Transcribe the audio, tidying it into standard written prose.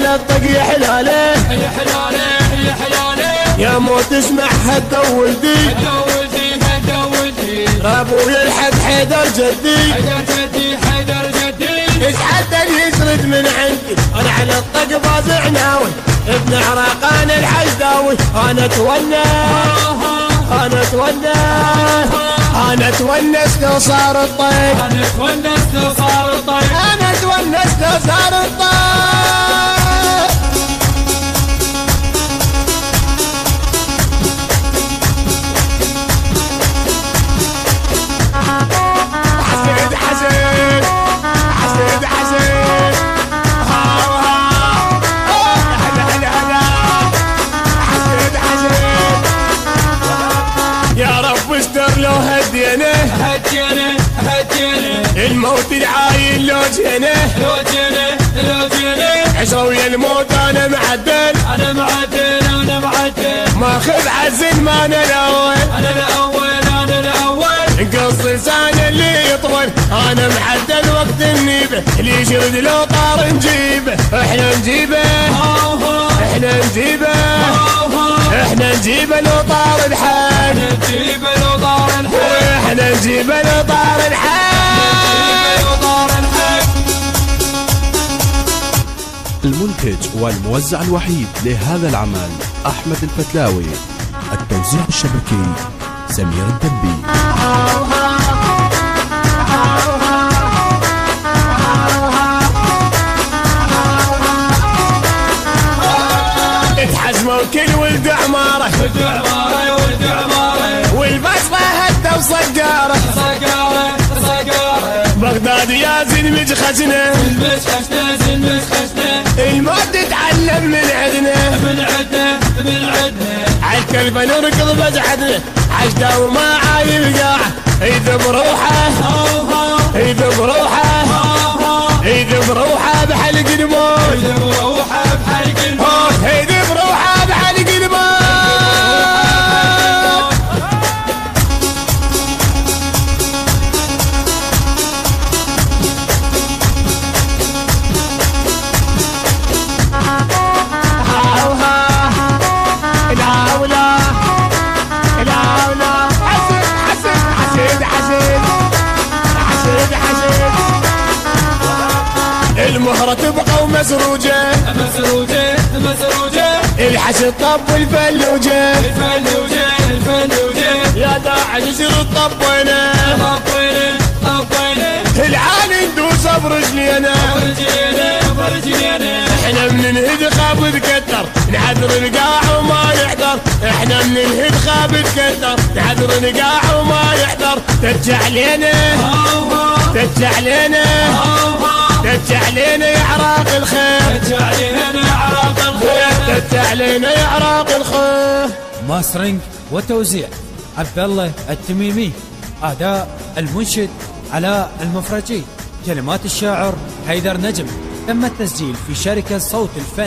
على الطق يا حلاله يا حلاله يا حلاله يا موت اسمعها تولدي ابويا الحق حيدر جدي حيدر جدي يتحدى يسرد من عندي انا على الطق فازع ناوي ابن عراقان الحجداوي انا اتونس لو صار الطيب انا اتونس لو صار الطيب انا اتونس لو صار الطيب حسيد حسيد حسيد حسيد هلا هلا هلا حسيد حسيد يا رب استر لو هدينا الموت العايل لو جينا عشرة ويا الموت انا معدل ماخذ عزل ما انا الاول نقص لسان اللي يطول انا معدل وقت النيبه اللي يشرد لو طار نجيبه احنا نجيبه لو طار الحال احنا نجيبه لو طار الحال. المنتج والموزع الوحيد لهذا العمل أحمد الفتلاوي. التوزيع الشبكي سمير الدبي. اتحزموا كل ولد عماره والبصره هده وصقاره بغداد يا زلمج خشنه الموت تعلم من عدنا عالكلفه نركض بزعدنا عجده وما عايل قاعه يذب روحه بحلق الموت يذب روحه بحلق الموت. المهرة تبقى ومسروجة الحشد طب والفلوجة يا داعي نشر الطبينة العالي ندوس برجلينا احنا من الهد خاب تكتر نحضر القاع وما يحضر احنا من الهد خاب تكتر نحضر القاع وما يحضر ترجع علينا يا عراق الخير ترجع علينا يا عراق الخير. ماسترينج وتوزيع عبد الله التميمي. أداء المنشد علاء المفرجي. كلمات الشاعر حيدر نجم. تم التسجيل في شركة صوت الفن